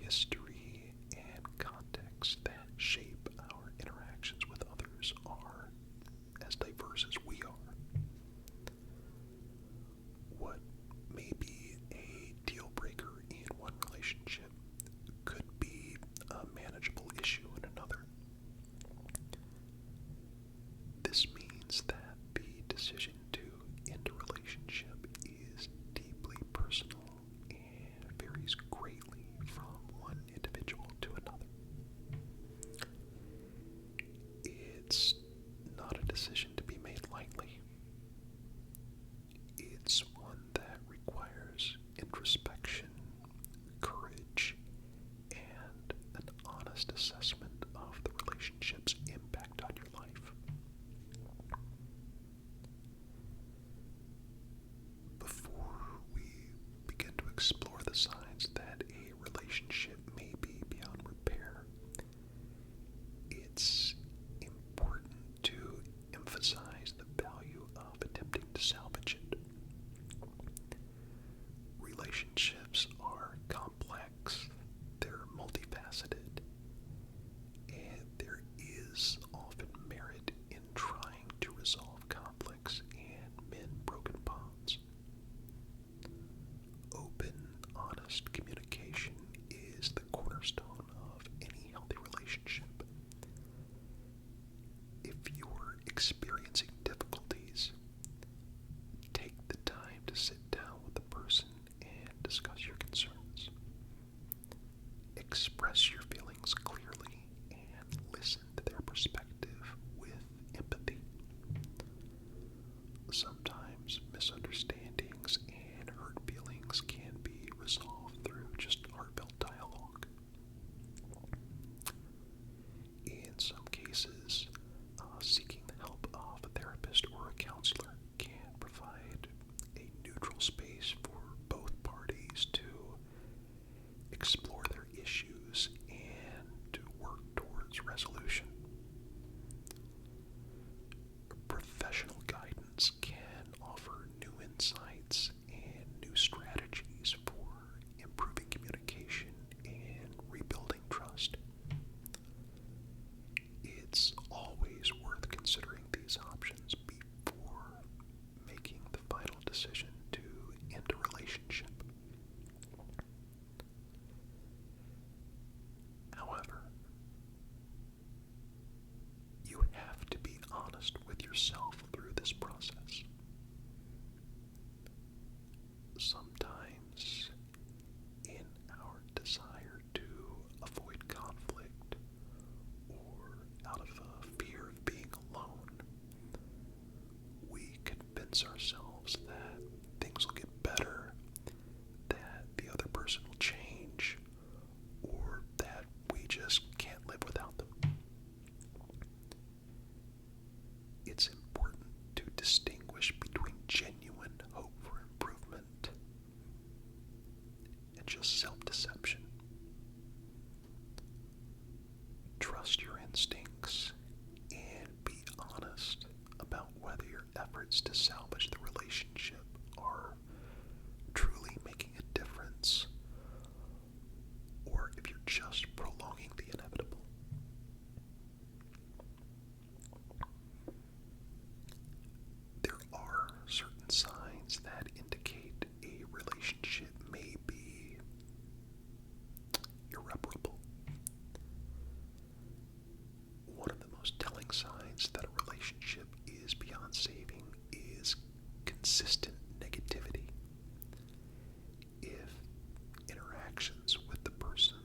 history and context that shape our interactions with others are as diverse as we are. What may be a deal breaker in one relationship could be a manageable issue in another. This means that the decision to end a relationship is deeply personal and varies greatly from one individual to another. It's not a decision to be made lightly. It's one that requires introspection, courage, and an honest assessment of the relationship's impact on your life. Before we begin to explore the signs that a relationship may be beyond repair, it's important to emphasize the value of attempting to salvage it. Relationships are complex, they're multifaceted, and there is often merit in trying to resolve conflicts and mend broken bonds. Open, honest communication is the cornerstone of any healthy relationship. If you're experiencing difficulties, take the time to sit down with the person and discuss your concerns. Express your feelings clearly and listen to their perspective with empathy. Sometimes misunderstandings and hurt feelings can be resolved through just heartfelt dialogue. In some cases, seeking the help of a therapist or a counselor can provide a neutral space for both parties to explore their issues and to work towards resolution. Professional guidance can offer new insights and new strategies for improving communication and rebuilding trust. It's always worth considering these options before making the final decision to end a relationship. However, you have to be honest with yourself through this process. Sometimes, in our desire to avoid conflict or out of a fear of being alone, we convince ourselves that things will get better, that the other person will change, or that we just can't live without them. It's important to distinguish between genuine hope for improvement and just self-deception. Trust your instincts and be honest about whether your efforts to salvage the relationship are truly making a difference or if you're just prolonging the inevitable. There are certain signs that indicate a relationship may be irreparable. One of the most telling signs that a relationship is beyond saving is consistent negativity. If interactions with the person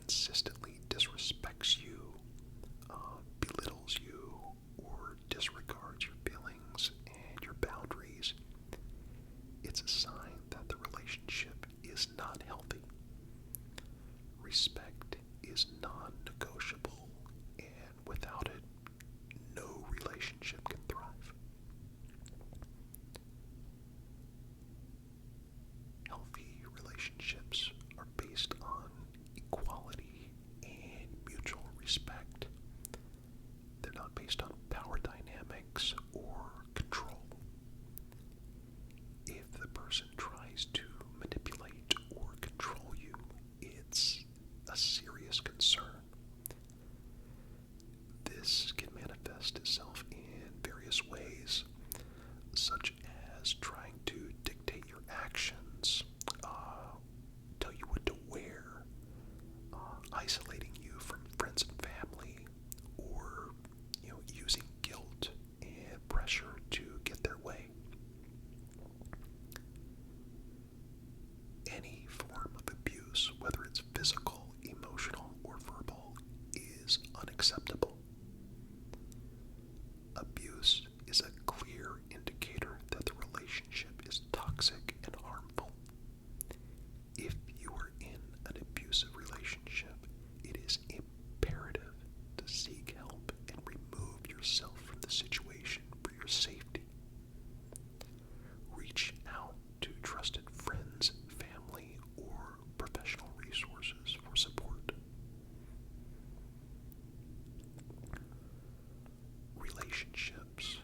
consistently disrespects you, belittles you, or disregards your feelings and your boundaries, it's a sign that the relationship is not healthy. Respect is non-negotiable, and without it, no relationship can thrive. Healthy relationships are based on equality and mutual respect. They're not based on power dynamics or control. If the person tries to manipulate or control you, it's a serious concern. This can manifest itself in various ways, such as trying to dictate your actions, tell you what to wear, isolating you from friends and family, or using guilt and pressure to get their way. Any form of abuse, whether it's physical, emotional, or verbal, is unacceptable. Abuse is a clear indicator that the relationship is toxic and harmful. If you are in an abusive relationship, it is imperative to seek help and remove yourself from the situation for your safety. Reach out to trusted friends, family, or professional resources for support. Relationships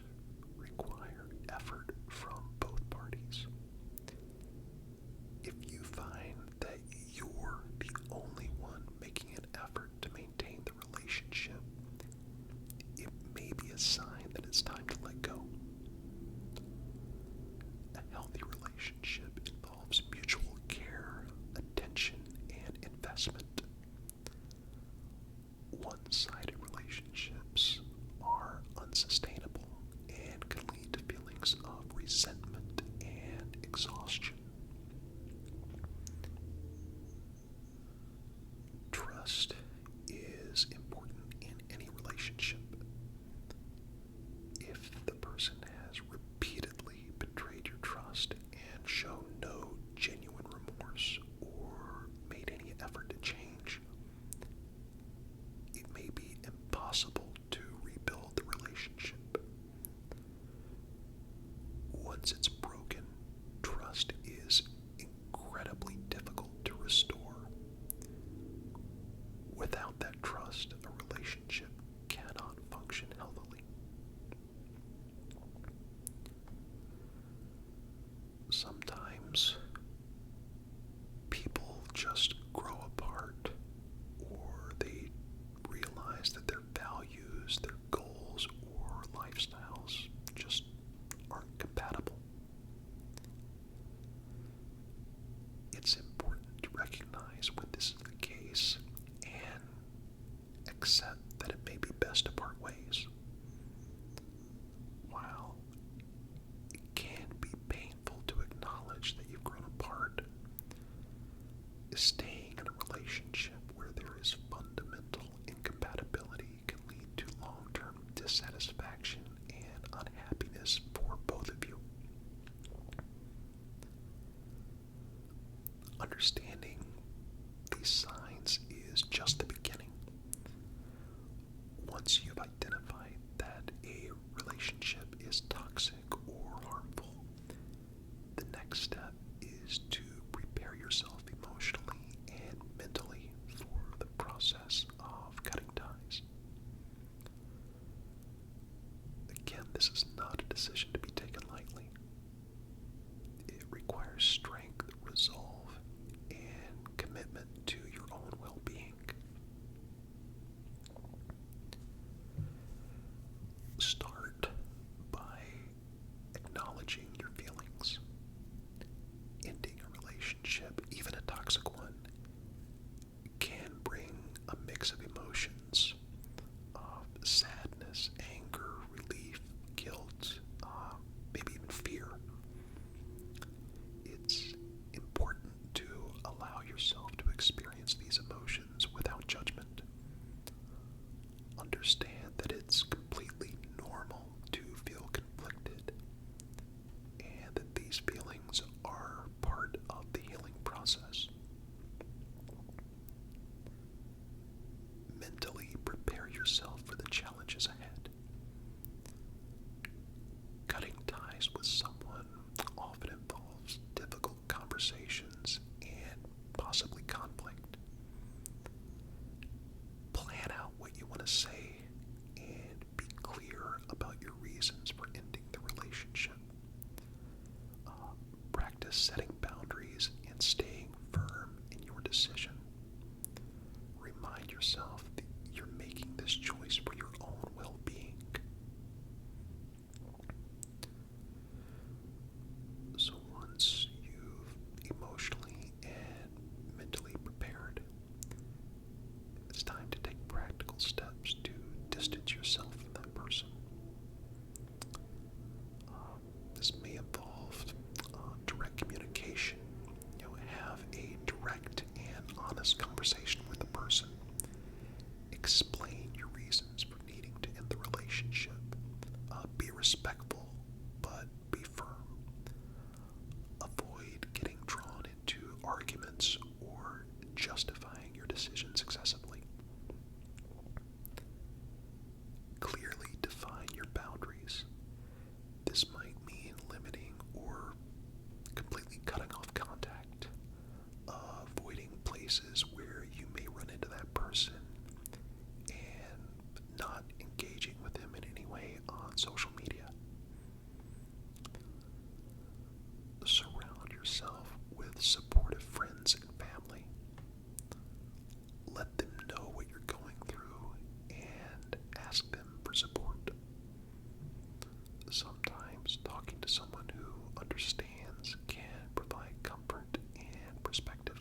require effort from both parties. If you find that you're the only one making an effort to maintain the relationship, it may be a sign that it's time to let go. A healthy relationship involves mutual care, attention, and investment. One-sided relationships are unsustainable and can lead to feelings of resentment and exhaustion. Trust is important in any relationship. If the person has repeatedly betrayed your trust and shown no genuine remorse or made any effort to change, it may be impossible to rebuild the relationship. Once it's broken, trust is incredibly difficult to restore. Without that trust, a relationship cannot function healthily. Sometimes people just grow apart, or they realize that their values, their goals, or lifestyles just aren't compatible. It's important to recognize when this is the case and accept that it may be best to part ways. While it can be painful to acknowledge that you've grown apart, staying in a relationship where there is fundamental incompatibility can lead to long-term dissatisfaction and unhappiness for both of you. Understanding these signs is just the beginning. Once you've identified that a relationship is toxic or harmful, the next step is to prepare yourself emotionally and mentally for the process of cutting ties. Again, this is not a decision to be taken lightly. It requires strength, resolve, and commitment to your conversation with the person. Explain your reasons for needing to end the relationship. Be respectful, but be firm. Avoid getting drawn into arguments or justifying your decisions excessively. Clearly define your boundaries. This might mean limiting or completely cutting off contact, avoiding places where you may run into that person, and not engaging with them in any way on social media. Surround yourself with supportive friends and family. Let them know what you're going through and ask them for support. Sometimes talking to someone who understands can provide comfort and perspective.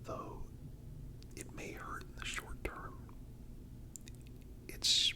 though it may hurt in the short term, it's